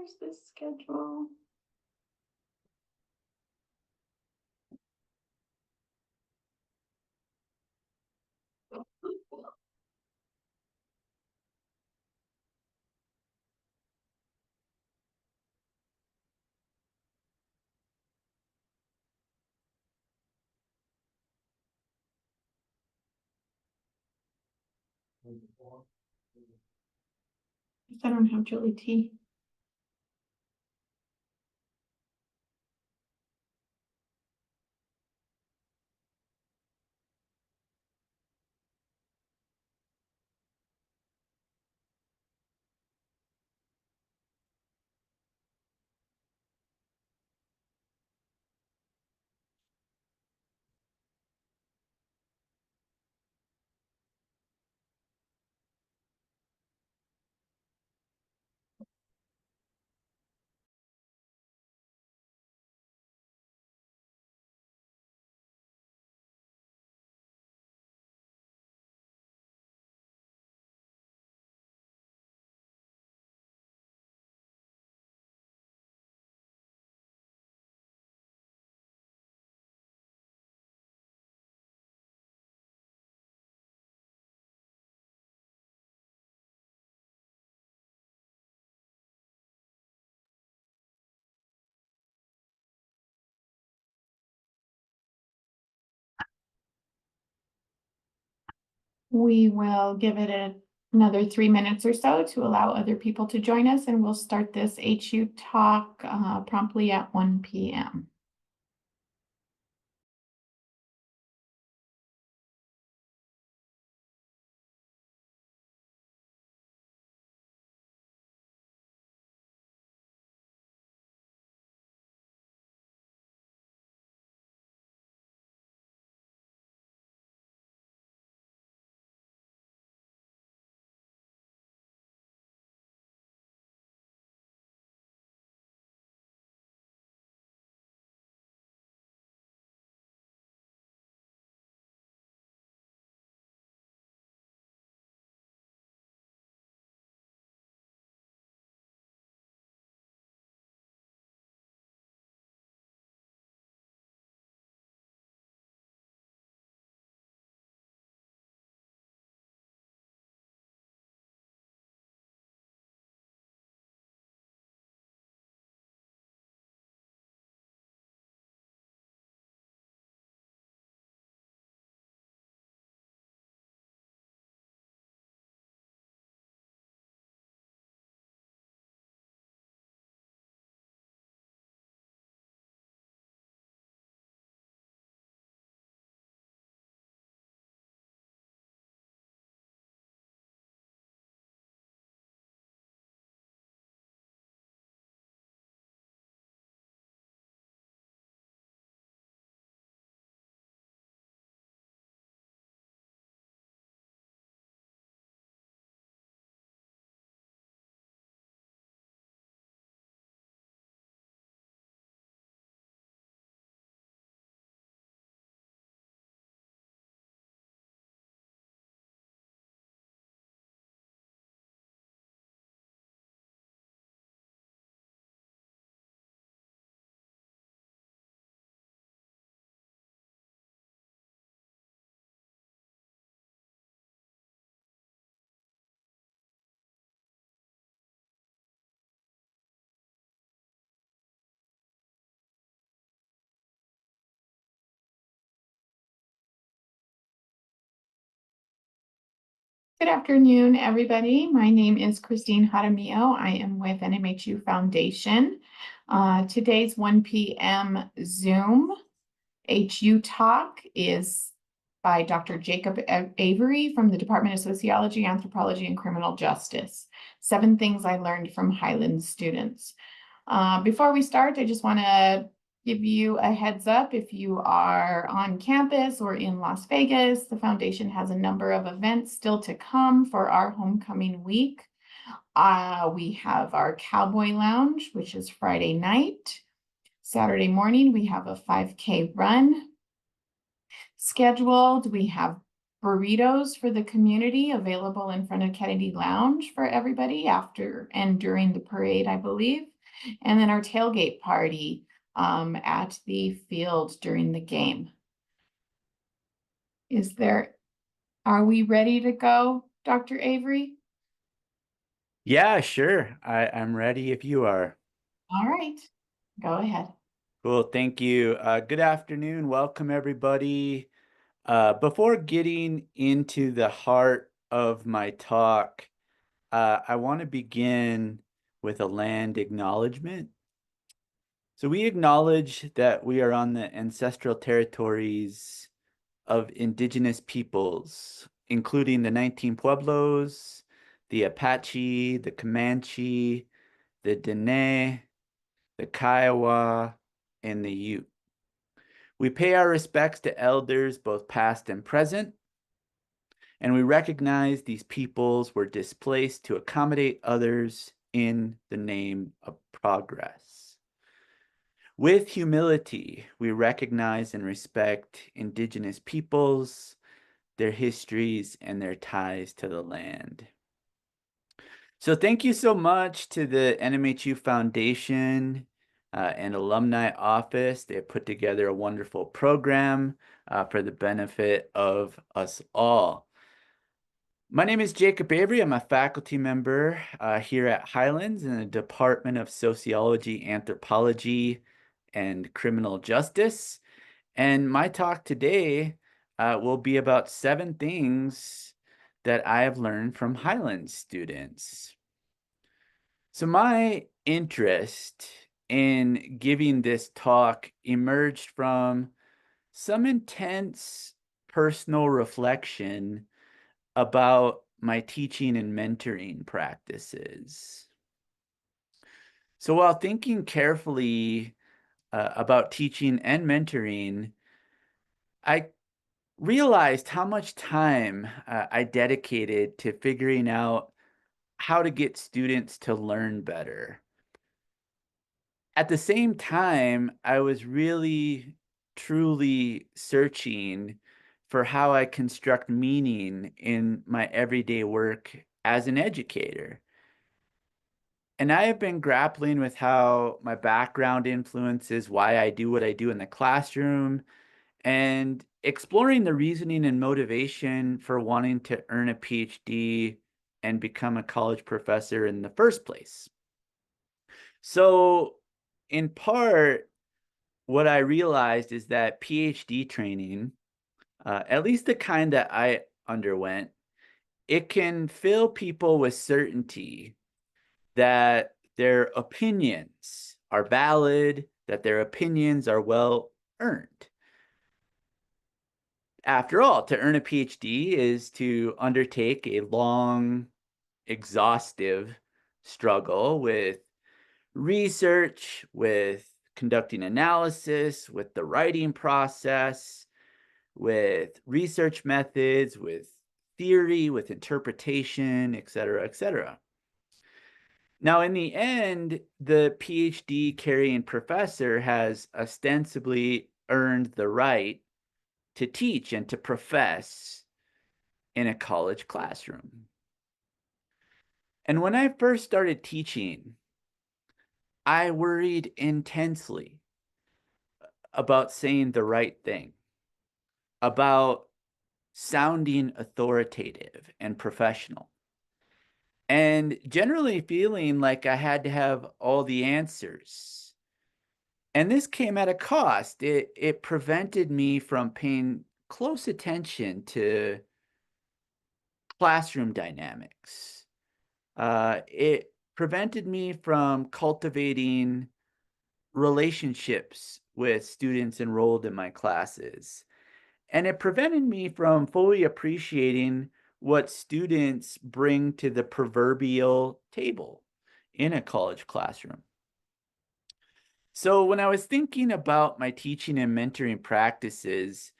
Where's this schedule? I don't have Julie T. We will give it another 3 minutes or so to allow other people to join us, and we'll start this HU talk promptly at 1 p.m. Good afternoon, everybody. My name is Christine Jaramillo. I am with NMHU Foundation. Today's 1 p.m. Zoom HU talk is by Dr. Jacob Avery from the Department of Sociology, Anthropology, and Criminal Justice. 7 things I learned from Highlands students. Before we start, I just want to give you a heads up. If you are on campus or in Las Vegas, the foundation has a number of events still to come for our homecoming week. We have our Cowboy Lounge, which is Friday night. Saturday morning, we have a 5K run scheduled. We have burritos for the community available in front of Kennedy Lounge for everybody after and during the parade, I believe. and then our tailgate party at the field during the game. Are we ready to go, Dr. Avery? Yeah, sure. I'm ready if you are. All right, go ahead. Cool. Thank you. Good afternoon. Welcome, everybody. Before getting into the heart of my talk, I want to begin with a land acknowledgement. So we acknowledge that we are on the ancestral territories of indigenous peoples, including the 19 Pueblos, the Apache, the Comanche, the Dene, the Kiowa, and the Ute. We pay our respects to elders, both past and present, and we recognize these peoples were displaced to accommodate others in the name of progress. With humility, we recognize and respect indigenous peoples, their histories, and their ties to the land. So thank you so much to the NMHU Foundation and Alumni Office. They have put together a wonderful program for the benefit of us all. My name is Jacob Avery. I'm a faculty member here at Highlands in the Department of Sociology, Anthropology, and Criminal Justice. And my talk today will be about 7 things that I have learned from Highlands students. So my interest in giving this talk emerged from some intense personal reflection about my teaching and mentoring practices. So while thinking carefully about teaching and mentoring, I realized how much time I dedicated to figuring out how to get students to learn better. At the same time, I was really, truly searching for how I construct meaning in my everyday work as an educator. And I have been grappling with how my background influences why I do what I do in the classroom and exploring the reasoning and motivation for wanting to earn a PhD and become a college professor in the first place. So, in part, what I realized is that PhD training, at least the kind that I underwent, it can fill people with certainty that their opinions are valid, that their opinions are well earned. After all, to earn a PhD is to undertake a long, exhaustive struggle with research, with conducting analysis, with the writing process, with research methods, with theory, with interpretation, et cetera, et cetera. Now, in the end, the PhD carrying professor has ostensibly earned the right to teach and to profess in a college classroom. And when I first started teaching, I worried intensely about saying the right thing, about sounding authoritative and professional, and generally feeling like I had to have all the answers. And this came at a cost. It prevented me from paying close attention to classroom dynamics. It prevented me from cultivating relationships with students enrolled in my classes. And it prevented me from fully appreciating what students bring to the proverbial table in a college classroom. So when I was thinking about my teaching and mentoring practices,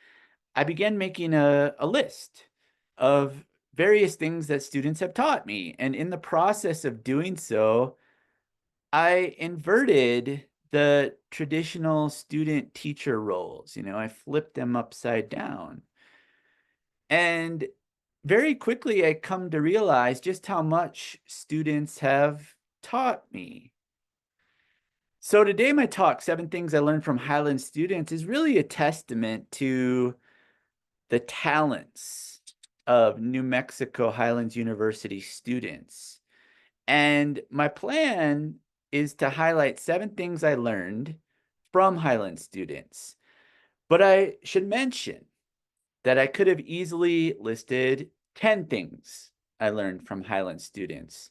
I began making a list of various things that students have taught me. And in the process of doing so, I inverted the traditional student teacher roles. I flipped them upside down. And very quickly, I come to realize just how much students have taught me. So today my talk, 7 Things I Learned from Highlands Students, is really a testament to the talents of New Mexico Highlands University students. And my plan is to highlight 7 things I learned from Highlands students. But I should mention that I could have easily listed 10 things I learned from Highlands students,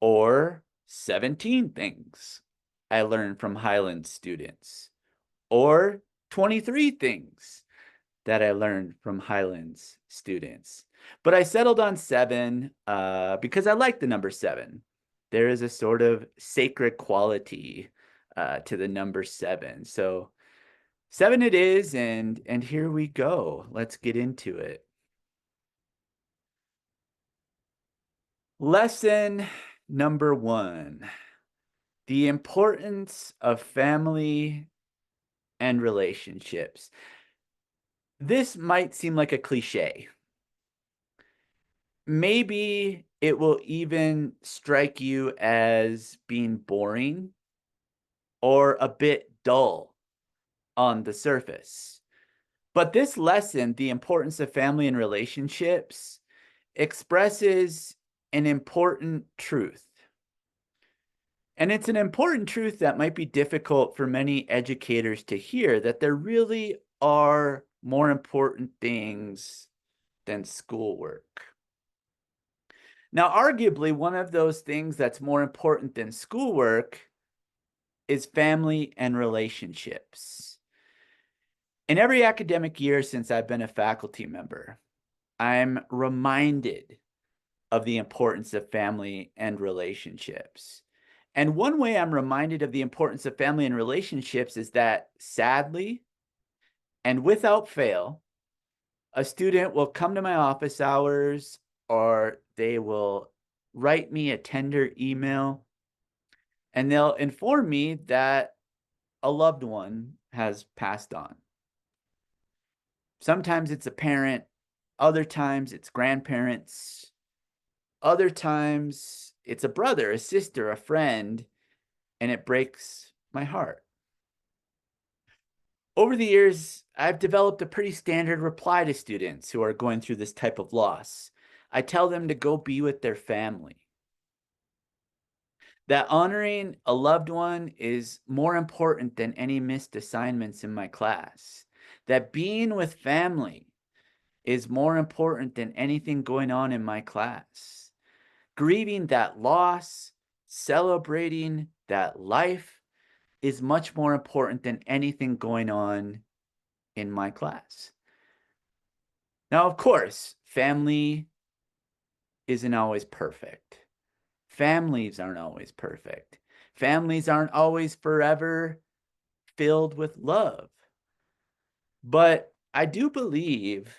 or 17 things I learned from Highlands students, or 23 things that I learned from Highlands students. But I settled on 7 because I like the number 7. There is a sort of sacred quality to the number 7. So 7 it is, and here we go. Let's get into it. Lesson number 1, the importance of family and relationships. This might seem like a cliche. Maybe it will even strike you as being boring or a bit dull on the surface. But this lesson, the importance of family and relationships, expresses an important truth. And it's an important truth that might be difficult for many educators to hear, that there really are more important things than schoolwork. Now, arguably, one of those things that's more important than schoolwork is family and relationships. In every academic year since I've been a faculty member, I'm reminded of the importance of family and relationships. And one way I'm reminded of the importance of family and relationships is that, sadly and without fail, a student will come to my office hours, or they will write me a tender email, and they'll inform me that a loved one has passed on. Sometimes it's a parent, other times it's grandparents, other times it's a brother, a sister, a friend, and it breaks my heart. Over the years, I've developed a pretty standard reply to students who are going through this type of loss. I tell them to go be with their family. That honoring a loved one is more important than any missed assignments in my class. That being with family is more important than anything going on in my class. Grieving that loss, celebrating that life is much more important than anything going on in my class. Now, of course, family isn't always perfect. Families aren't always perfect. Families aren't always forever filled with love. But I do believe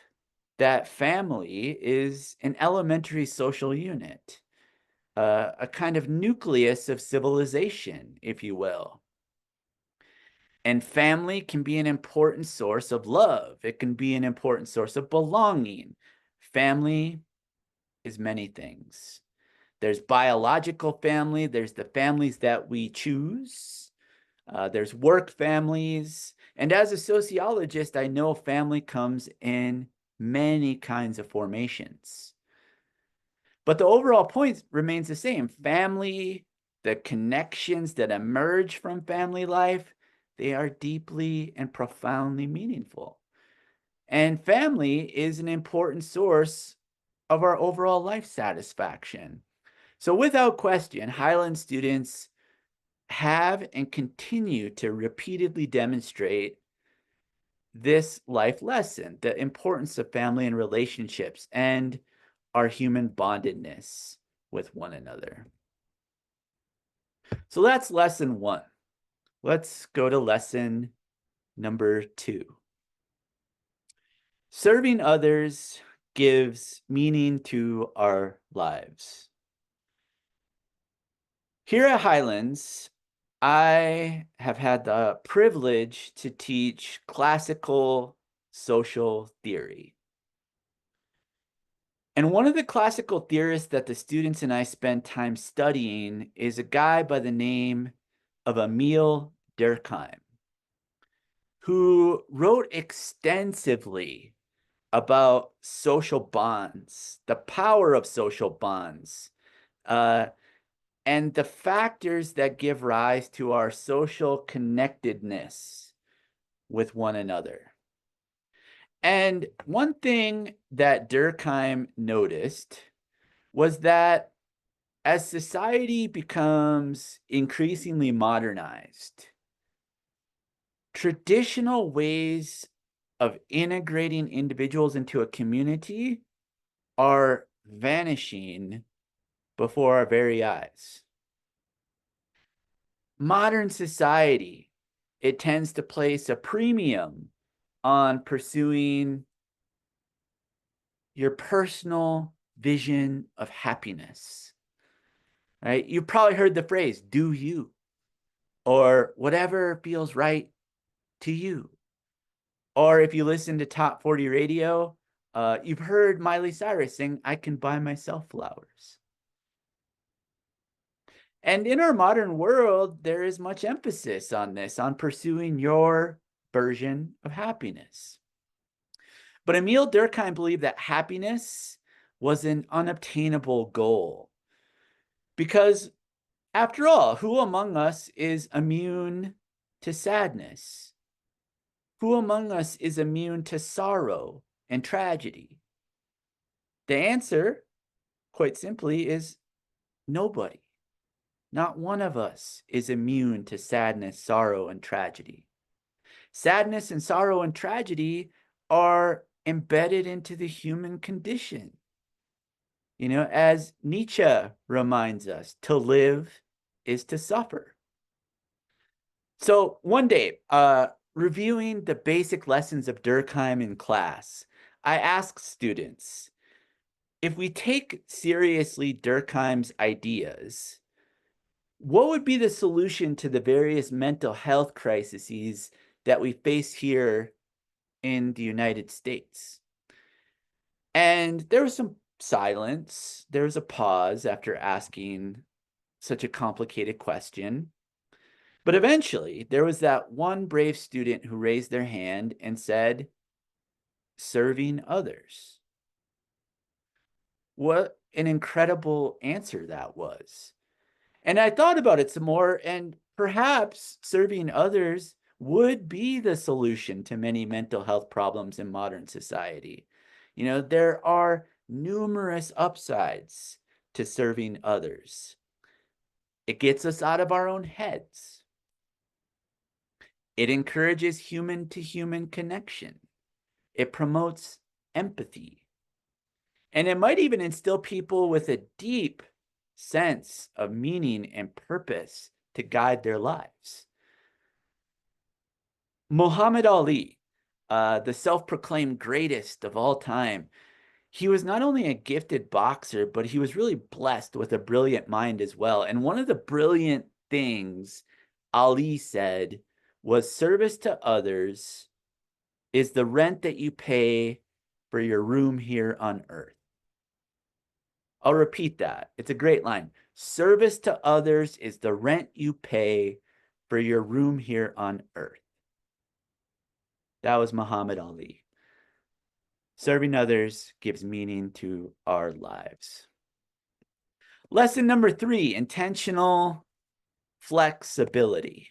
that family is an elementary social unit, a kind of nucleus of civilization, if you will. And family can be an important source of love. It can be an important source of belonging. Family is many things. There's biological family. There's the families that we choose. There's work families. And as a sociologist, I know family comes in many kinds of formations. But the overall point remains the same. Family, the connections that emerge from family life, they are deeply and profoundly meaningful. And family is an important source of our overall life satisfaction. So without question, Highland students have and continue to repeatedly demonstrate this life lesson, the importance of family and relationships and our human bondedness with one another. So that's lesson 1. Let's go to lesson number 2. Serving others gives meaning to our lives. Here at Highlands, I have had the privilege to teach classical social theory. And one of the classical theorists that the students and I spend time studying is a guy by the name of Emil Durkheim, who wrote extensively about social bonds, the power of social bonds, uh, and the factors that give rise to our social connectedness with one another. And one thing that Durkheim noticed was that as society becomes increasingly modernized, traditional ways of integrating individuals into a community are vanishing before our very eyes. Modern society, it tends to place a premium on pursuing your personal vision of happiness, right? You've probably heard the phrase, do you, or whatever feels right to you. Or if you listen to Top 40 radio, you've heard Miley Cyrus sing, I can buy myself flowers. And in our modern world, there is much emphasis on this, on pursuing your version of happiness. But Emil Durkheim believed that happiness was an unobtainable goal. Because after all, who among us is immune to sadness? Who among us is immune to sorrow and tragedy? The answer, quite simply, is nobody. Not one of us is immune to sadness, sorrow, and tragedy. Sadness and sorrow and tragedy are embedded into the human condition. You know, as Nietzsche reminds us, to live is to suffer. So one day, reviewing the basic lessons of Durkheim in class, I asked students, if we take seriously Durkheim's ideas, what would be the solution to the various mental health crises that we face here in the United States? And there was some silence. There was a pause after asking such a complicated question. But eventually, there was that one brave student who raised their hand and said, serving others. What an incredible answer that was. And I thought about it some more, and perhaps serving others would be the solution to many mental health problems in modern society. You know, there are numerous upsides to serving others. It gets us out of our own heads. It encourages human-to-human connection. It promotes empathy. And it might even instill people with a deep sense of meaning and purpose to guide their lives. Muhammad Ali, the self-proclaimed greatest of all time, he was not only a gifted boxer, but he was really blessed with a brilliant mind as well. And one of the brilliant things Ali said was service to others is the rent that you pay for your room here on earth. I'll repeat that. It's a great line. Service to others is the rent you pay for your room here on earth. That was Muhammad Ali. Serving others gives meaning to our lives. Lesson number 3, intentional flexibility.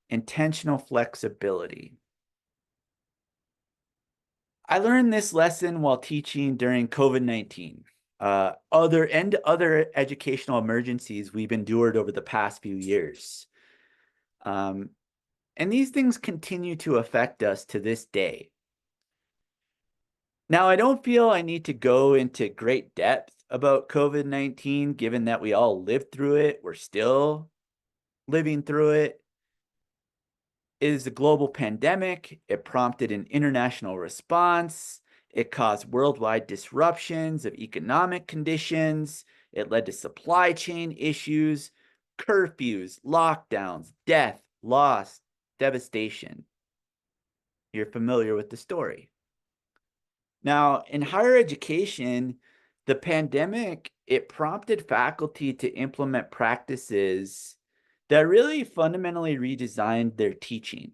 Intentional flexibility. I learned this lesson while teaching during COVID-19. Other educational emergencies we've endured over the past few years. And these things continue to affect us to this day. Now, I don't feel I need to go into great depth about COVID-19, given that we all lived through it. We're still living through it. It is a global pandemic. It prompted an international response. It caused worldwide disruptions of economic conditions. It led to supply chain issues, curfews, lockdowns, death, loss, devastation. You're familiar with the story. Now, in higher education, the pandemic, it prompted faculty to implement practices that really fundamentally redesigned their teaching.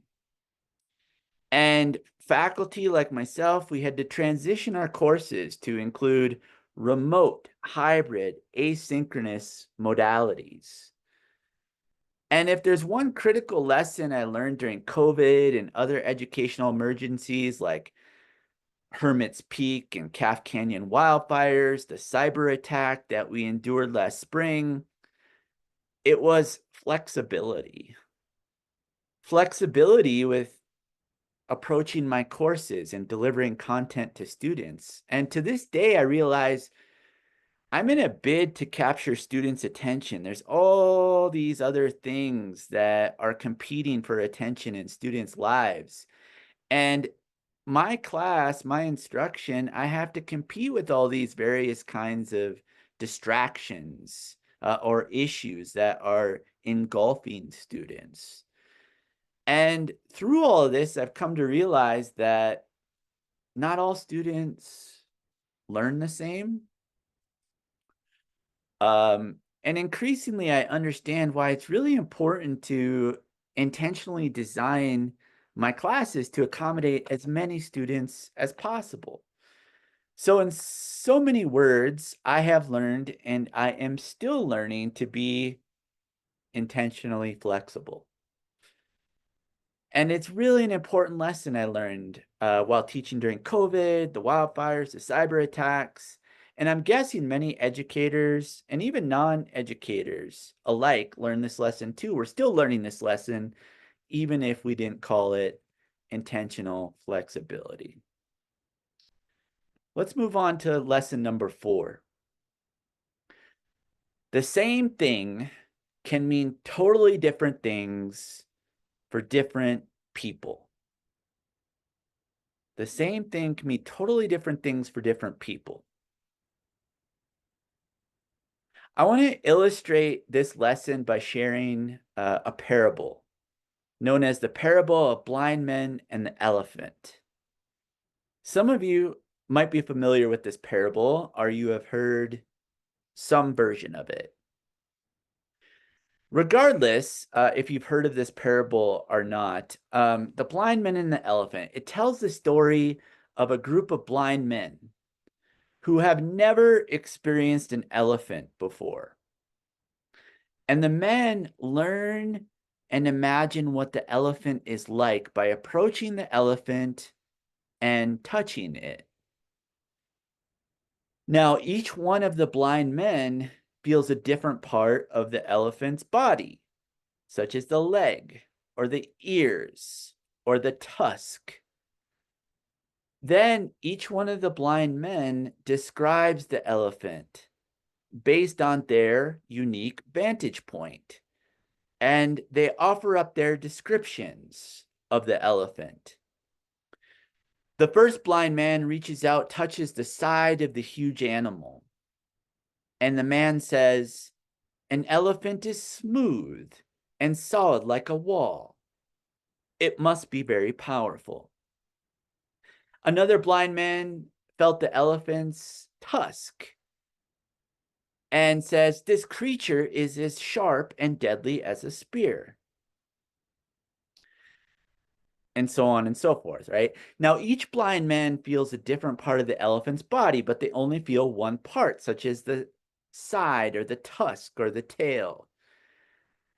And faculty like myself, we had to transition our courses to include remote, hybrid, asynchronous modalities. And if there's one critical lesson I learned during COVID and other educational emergencies like Hermit's Peak and Calf Canyon wildfires, the cyber attack that we endured last spring, it was flexibility. Flexibility with approaching my courses and delivering content to students. And to this day, I realize I'm in a bid to capture students' attention. There's all these other things that are competing for attention in students' lives. And my class, my instruction, I have to compete with all these various kinds of distractions or issues that are engulfing students. And through all of this, I've come to realize that not all students learn the same. And increasingly, I understand why it's really important to intentionally design my classes to accommodate as many students as possible. So, in so many words, I have learned and I am still learning to be intentionally flexible. And it's really an important lesson I learned while teaching during COVID, the wildfires, the cyber attacks. And I'm guessing many educators and even non-educators alike learned this lesson too. We're still learning this lesson, even if we didn't call it intentional flexibility. Let's move on to lesson number 4. The same thing can mean totally different things for different people. The same thing can mean totally different things for different people. I want to illustrate this lesson by sharing a parable known as the parable of blind men and the elephant. Some of you might be familiar with this parable, or you have heard some version of it. Regardless, if you've heard of this parable or not, the blind men and the elephant, it tells the story of a group of blind men who have never experienced an elephant before. And the men learn and imagine what the elephant is like by approaching the elephant and touching it. Now, each one of the blind men feels a different part of the elephant's body, such as the leg or the ears or the tusk. Then each one of the blind men describes the elephant based on their unique vantage point, and they offer up their descriptions of the elephant. The first blind man reaches out, touches the side of the huge animal, and the man says, "An elephant is smooth and solid like a wall. It must be very powerful." Another blind man felt the elephant's tusk and says, "This creature is as sharp and deadly as a spear." And so on and so forth, right? Now, each blind man feels a different part of the elephant's body, but they only feel one part, such as the side or the tusk or the tail.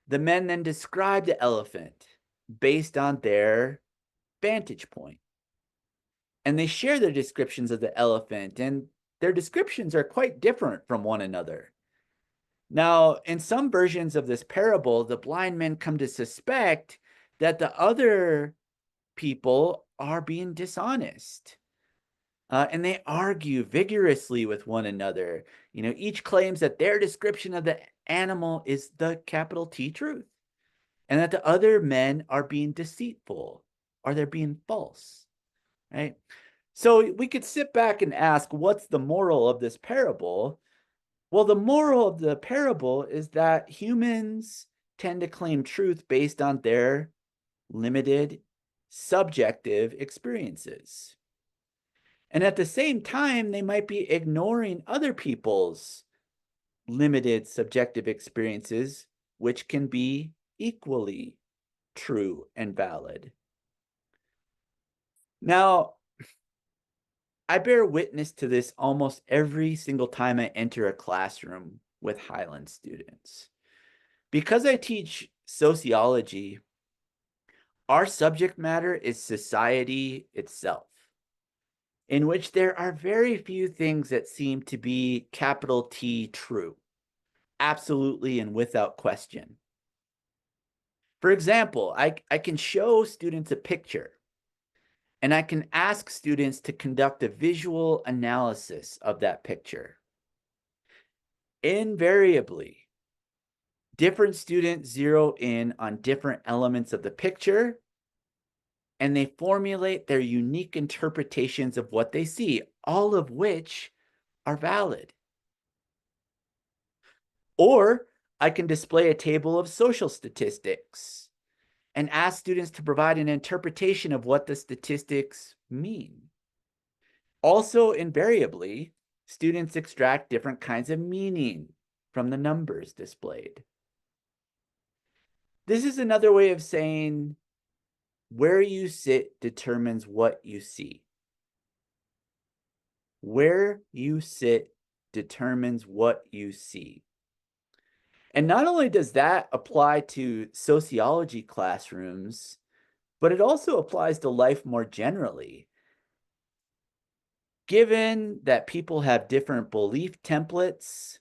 The men then describe the elephant based on their vantage point. And they share their descriptions of the elephant, and their descriptions are quite different from one another. Now, in some versions of this parable, the blind men come to suspect that the other people are being dishonest. And they argue vigorously with one another. Each claims that their description of the animal is the capital T truth, and that the other men are being deceitful or they're being false, right? So we could sit back and ask, what's the moral of this parable? Well, the moral of the parable is that humans tend to claim truth based on their limited subjective experiences. And at the same time, they might be ignoring other people's limited subjective experiences, which can be equally true and valid. Now, I bear witness to this almost every single time I enter a classroom with Highlands students. Because I teach sociology, our subject matter is society itself, in which there are very few things that seem to be capital T true, absolutely and without question. For example, I can show students a picture and I can ask students to conduct a visual analysis of that picture. Invariably, different students zero in on different elements of the picture and they formulate their unique interpretations of what they see, all of which are valid. Or I can display a table of social statistics and ask students to provide an interpretation of what the statistics mean. Also, invariably, students extract different kinds of meaning from the numbers displayed. This is another way of saying where you sit determines what you see. Where you sit determines what you see. And not only does that apply to sociology classrooms, but it also applies to life more generally. Given that people have different belief templates,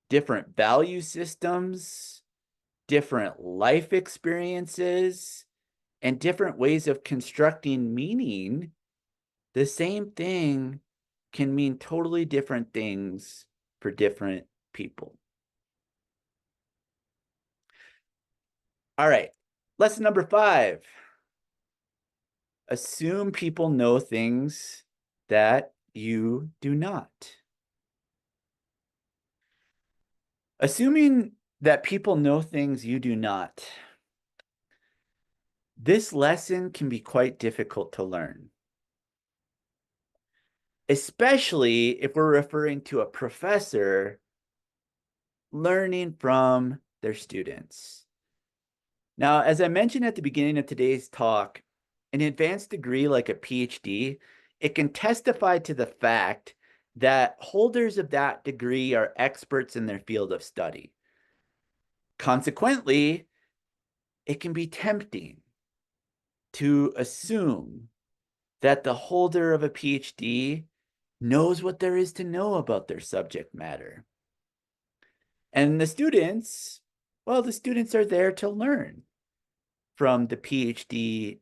different value systems, different life experiences, and different ways of constructing meaning, the same thing can mean totally different things for different people. All right, lesson number 5. Assume people know things that you do not. Assuming that people know things you do not. This lesson can be quite difficult to learn, especially if we're referring to a professor learning from their students. Now, as I mentioned at the beginning of today's talk, an advanced degree like a PhD, it can testify to the fact that holders of that degree are experts in their field of study. Consequently, it can be tempting to assume that the holder of a PhD knows what there is to know about their subject matter. And the students, well, the students are there to learn from the PhD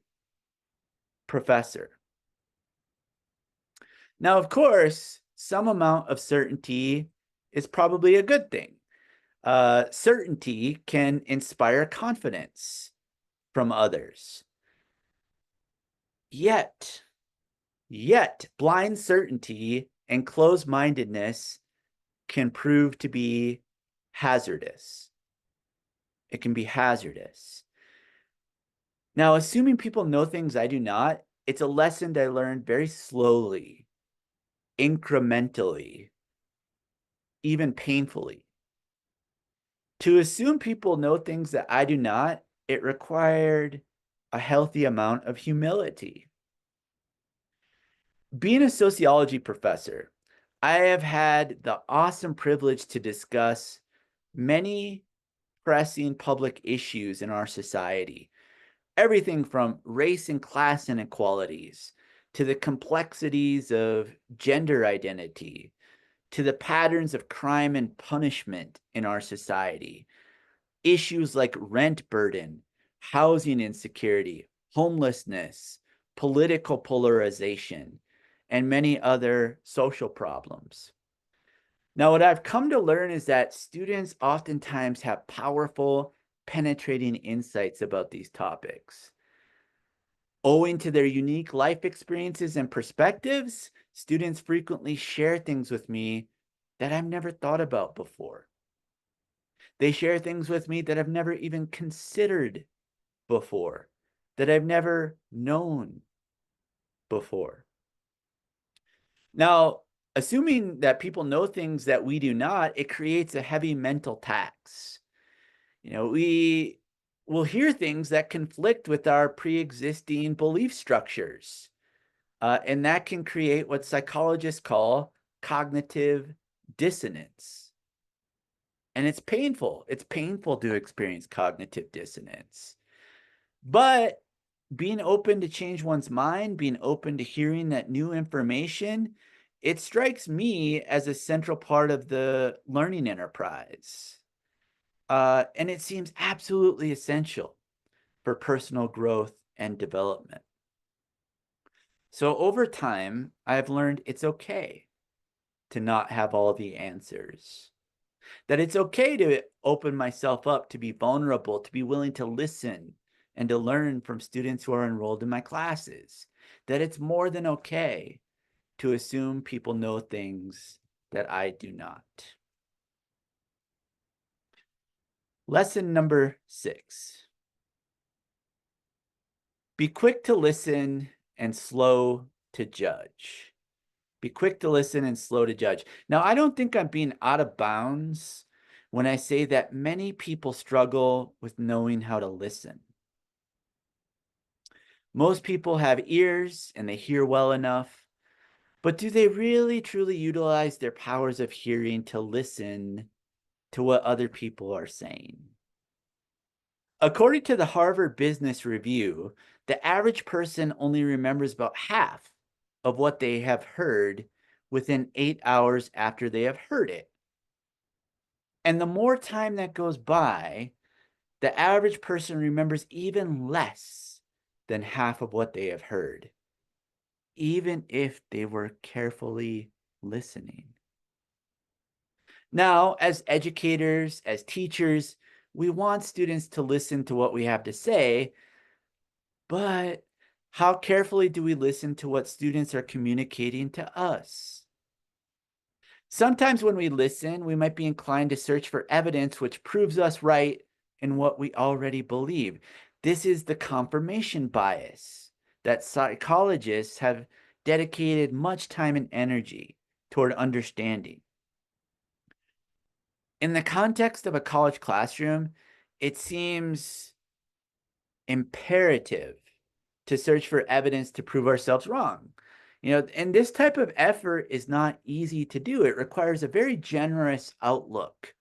professor. Now, of course, some amount of certainty is probably a good thing. Certainty can inspire confidence from others. Yet, blind certainty and closed-mindedness can prove to be hazardous. It can be hazardous. Now, assuming people know things I do not, it's a lesson that I learned very slowly, incrementally, even painfully. To assume people know things that I do not, it required a healthy amount of humility. Being a sociology professor, I have had the awesome privilege to discuss many pressing public issues in our society. Everything from race and class inequalities to the complexities of gender identity to the patterns of crime and punishment in our society. Issues like rent burden, housing insecurity, homelessness, political polarization, and many other social problems. Now, what I've come to learn is that students oftentimes have powerful, penetrating insights about these topics. Owing to their unique life experiences and perspectives, students frequently share things with me that I've never thought about before. They share things with me that I've never even considered before, that I've never known before. Now, assuming that people know things that we do not, it creates a heavy mental tax. We will hear things that conflict with our pre-existing belief structures. And that can create what psychologists call cognitive dissonance. And it's painful. It's painful to experience cognitive dissonance. But being open to change one's mind, being open to hearing that new information, it strikes me as a central part of the learning enterprise. And it seems absolutely essential for personal growth and development. So over time, I've learned it's okay to not have all the answers. That it's okay to open myself up, to be vulnerable, to be willing to listen and to learn from students who are enrolled in my classes. That it's more than okay to assume people know things that I do not. Lesson number 6. Be quick to listen and slow to judge. Be quick to listen and slow to judge. Now, I don't think I'm being out of bounds when I say that many people struggle with knowing how to listen. Most people have ears and they hear well enough, but do they really truly utilize their powers of hearing to listen to what other people are saying? According to the Harvard Business Review, the average person only remembers about half of what they have heard within 8 hours after they have heard it. And the more time that goes by, the average person remembers even less than half of what they have heard, even if they were carefully listening. Now, as educators, as teachers, we want students to listen to what we have to say, but how carefully do we listen to what students are communicating to us? Sometimes when we listen, we might be inclined to search for evidence which proves us right in what we already believe. This is the confirmation bias that psychologists have dedicated much time and energy toward understanding. In the context of a college classroom, it seems imperative to search for evidence to prove ourselves wrong. And this type of effort is not easy to do. It requires a very generous outlook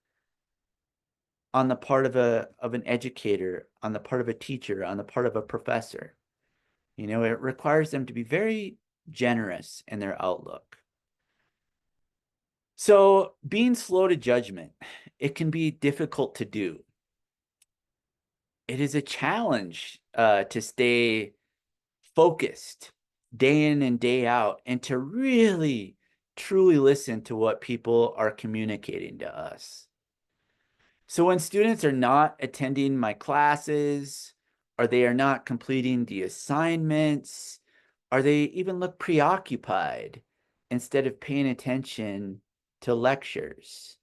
on the part of an educator, on the part of a teacher, on the part of a professor. It requires them to be very generous in their outlook. So being slow to judgment, it can be difficult to do. It is a challenge to stay focused day in and day out and to really truly listen to what people are communicating to us. So when students are not attending my classes, or they are not completing the assignments, or they even look preoccupied instead of paying attention to lectures,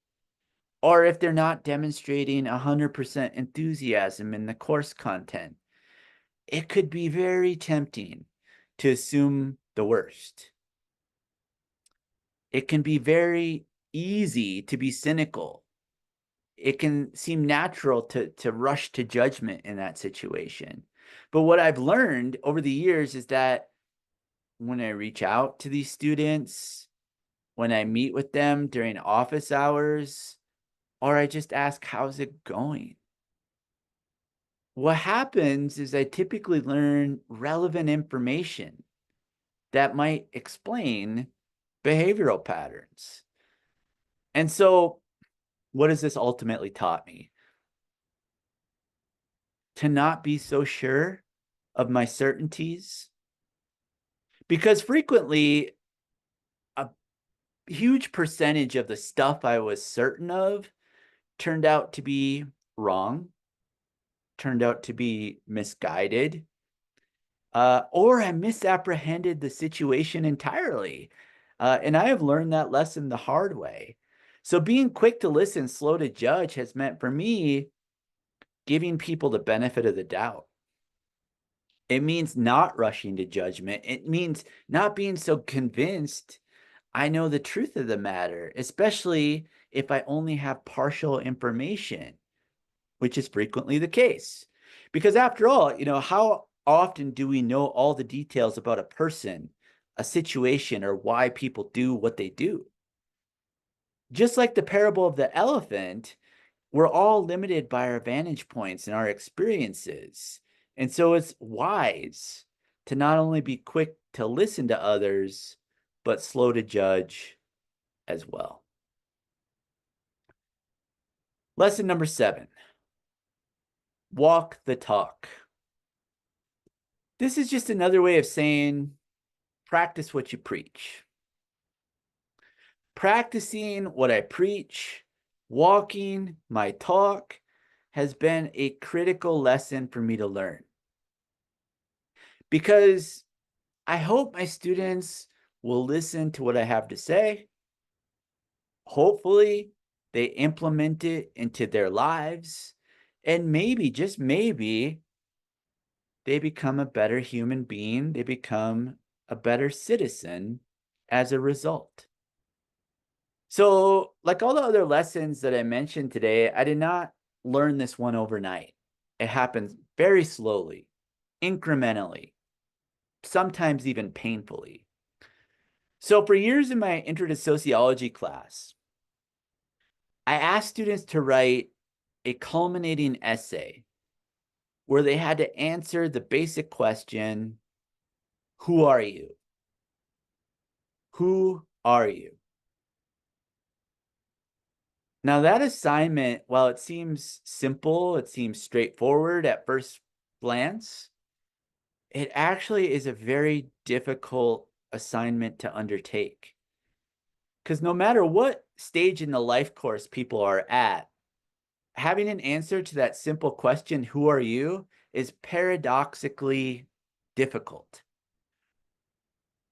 or if they're not demonstrating 100% enthusiasm in the course content, it could be very tempting to assume the worst. It can be very easy to be cynical. It can seem natural to rush to judgment in that situation. But what I've learned over the years is that when I reach out to these students, when I meet with them during office hours, or I just ask, how's it going? What happens is I typically learn relevant information that might explain behavioral patterns. And so, what has this ultimately taught me? To not be so sure of my certainties. Because frequently, a huge percentage of the stuff I was certain of turned out to be wrong, turned out to be misguided, or I misapprehended the situation entirely. And I have learned that lesson the hard way. So being quick to listen, slow to judge has meant for me giving people the benefit of the doubt. It means not rushing to judgment. It means not being so convinced I know the truth of the matter, especially if I only have partial information, which is frequently the case. Because after all, how often do we know all the details about a person, a situation, or why people do what they do? Just like the parable of the elephant, we're all limited by our vantage points and our experiences. And so it's wise to not only be quick to listen to others, but slow to judge as well. Lesson number 7, walk the talk. This is just another way of saying practice what you preach. Practicing what I preach, walking my talk, has been a critical lesson for me to learn. Because I hope my students will listen to what I have to say. Hopefully, they implement it into their lives. And maybe, just maybe, they become a better human being. They become a better citizen as a result. So, like all the other lessons that I mentioned today, I did not learn this one overnight. It happens very slowly, incrementally, sometimes even painfully. So, for years in my intro to sociology class, I asked students to write a culminating essay where they had to answer the basic question, who are you? Who are you? Now, that assignment, while it seems simple, it seems straightforward at first glance, it actually is a very difficult assignment to undertake. Because no matter what stage in the life course people are at, having an answer to that simple question, who are you, is paradoxically difficult.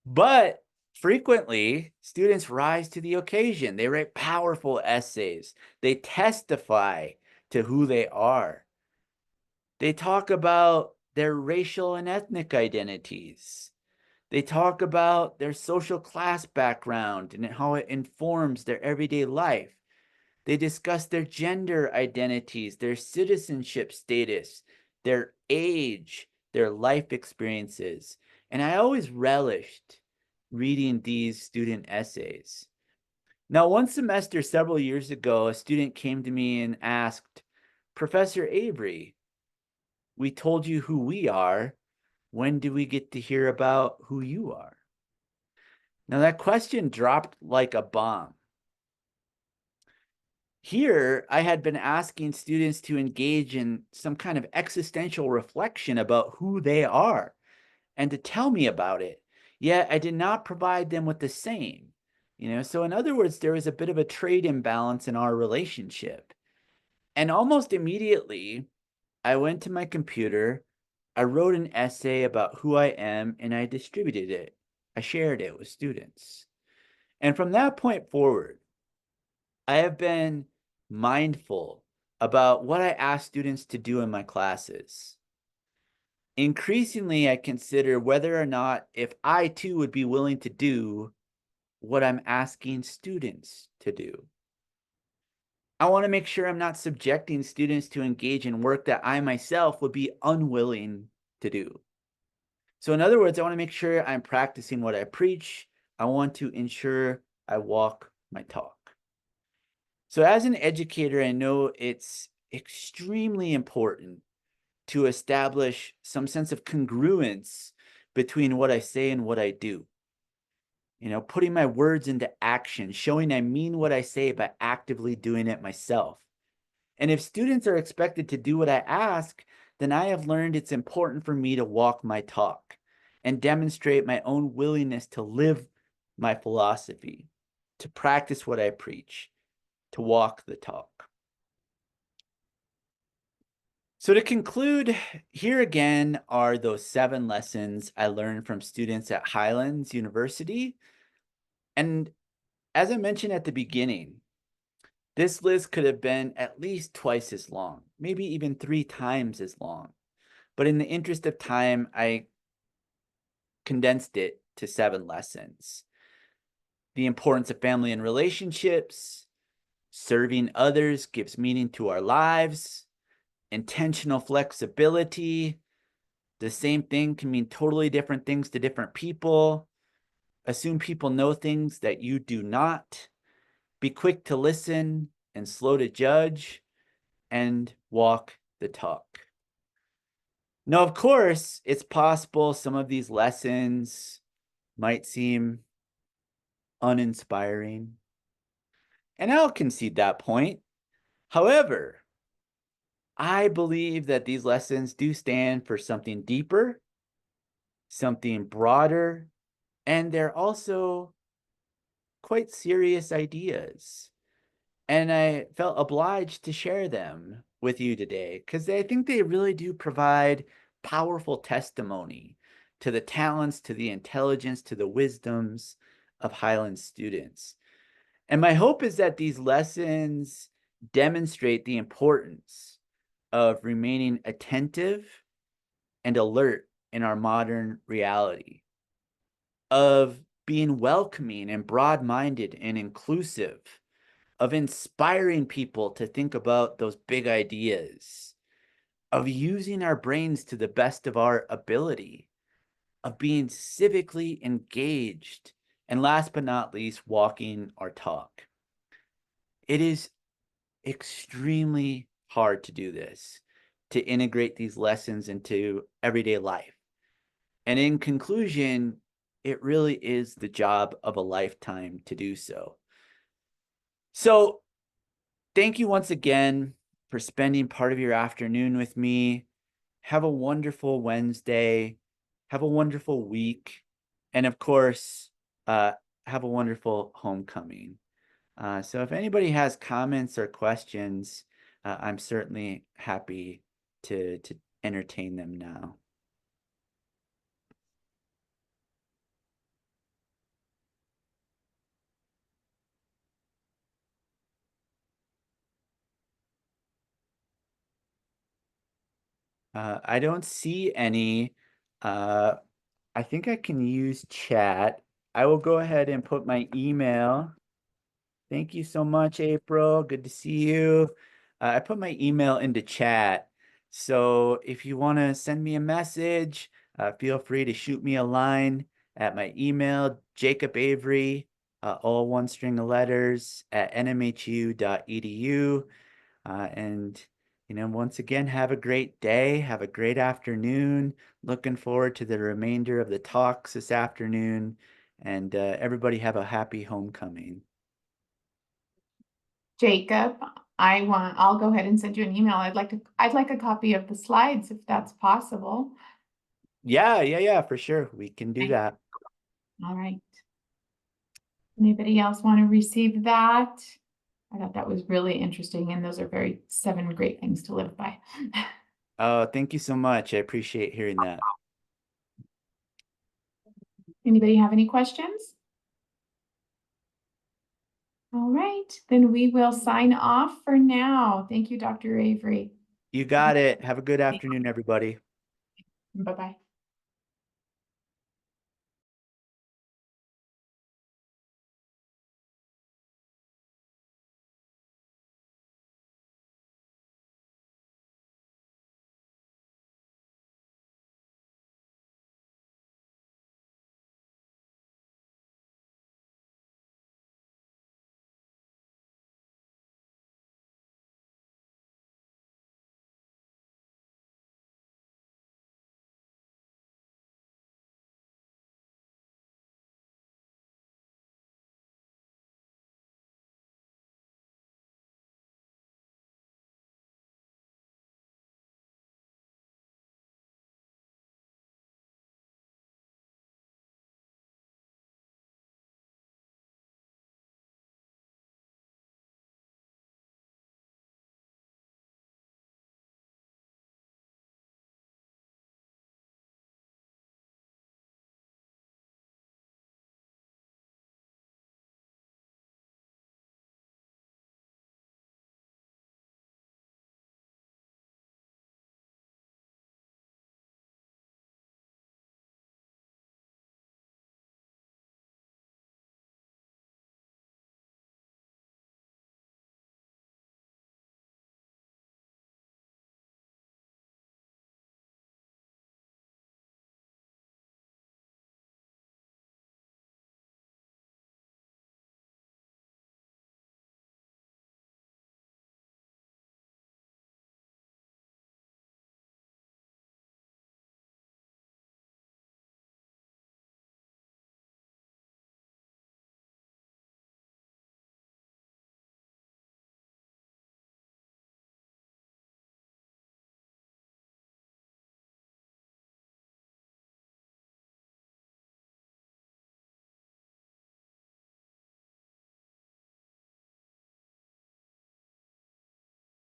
But frequently, students rise to the occasion. They write powerful essays. They testify to who they are. They talk about their racial and ethnic identities. They talk about their social class background and how it informs their everyday life. They discuss their gender identities, their citizenship status, their age, their life experiences. And I always relished reading these student essays. Now, one semester several years ago, a student came to me and asked, Professor Avery, we told you who we are. When do we get to hear about who you are? Now, that question dropped like a bomb. Here, I had been asking students to engage in some kind of existential reflection about who they are and to tell me about it. Yet I did not provide them with the same. So in other words, there was a bit of a trade imbalance in our relationship. And almost immediately, I went to my computer, I wrote an essay about who I am, and I distributed it. I shared it with students. And from that point forward, I have been mindful about what I ask students to do in my classes. Increasingly, I consider whether or not if I too would be willing to do what I'm asking students to do. I want to make sure I'm not subjecting students to engage in work that I myself would be unwilling to do. So in other words, I want to make sure I'm practicing what I preach. I want to ensure I walk my talk. So as an educator, I know it's extremely important to establish some sense of congruence between what I say and what I do. Putting my words into action, showing I mean what I say by actively doing it myself. And if students are expected to do what I ask, then I have learned it's important for me to walk my talk and demonstrate my own willingness to live my philosophy, to practice what I preach, to walk the talk. So to conclude, here again are those 7 lessons I learned from students at Highlands University. And as I mentioned at the beginning, this list could have been at least twice as long, maybe even 3 times as long. But in the interest of time, I condensed it to 7 lessons. The importance of family and relationships, serving others gives meaning to our lives, intentional flexibility. The same thing can mean totally different things to different people. Assume people know things that you do not. Be quick to listen and slow to judge, and walk the talk. Now, of course, it's possible some of these lessons might seem uninspiring, and I'll concede that point. However, I believe that these lessons do stand for something deeper, something broader, and they're also quite serious ideas. And I felt obliged to share them with you today because I think they really do provide powerful testimony to the talents, to the intelligence, to the wisdoms of Highlands students. And my hope is that these lessons demonstrate the importance of remaining attentive and alert in our modern reality, of being welcoming and broad-minded and inclusive, of inspiring people to think about those big ideas, of using our brains to the best of our ability, of being civically engaged, and last but not least, walking our talk. It is extremely hard to do this, to integrate these lessons into everyday life. And in conclusion, it really is the job of a lifetime to do so. So thank you once again for spending part of your afternoon with me. Have a wonderful Wednesday. Have a wonderful week. And of course, have a wonderful homecoming. So if anybody has comments or questions, I'm certainly happy to entertain them now. I don't see any. Uh, I think I can use chat. I will go ahead and put my email. Thank you so much, April. Good to see you. I put my email into chat. So if you want to send me a message, feel free to shoot me a line at my email, Jacob Avery, all one string of letters, at nmhu.edu. And, once again, have a great day. Have a great afternoon. Looking forward to the remainder of the talks this afternoon. And everybody have a happy homecoming. Jacob, I'll go ahead and send you an email. I'd like a copy of the slides if that's possible. Yeah, for sure. We can do Okay. that. All right. Anybody else want to receive that? I thought that was really interesting, and those are 7 great things to live by. Oh, thank you so much. I appreciate hearing that. Anybody have any questions? All right, then we will sign off for now. Thank you, Dr. Avery. You got it. Have a good afternoon, everybody. Bye-bye.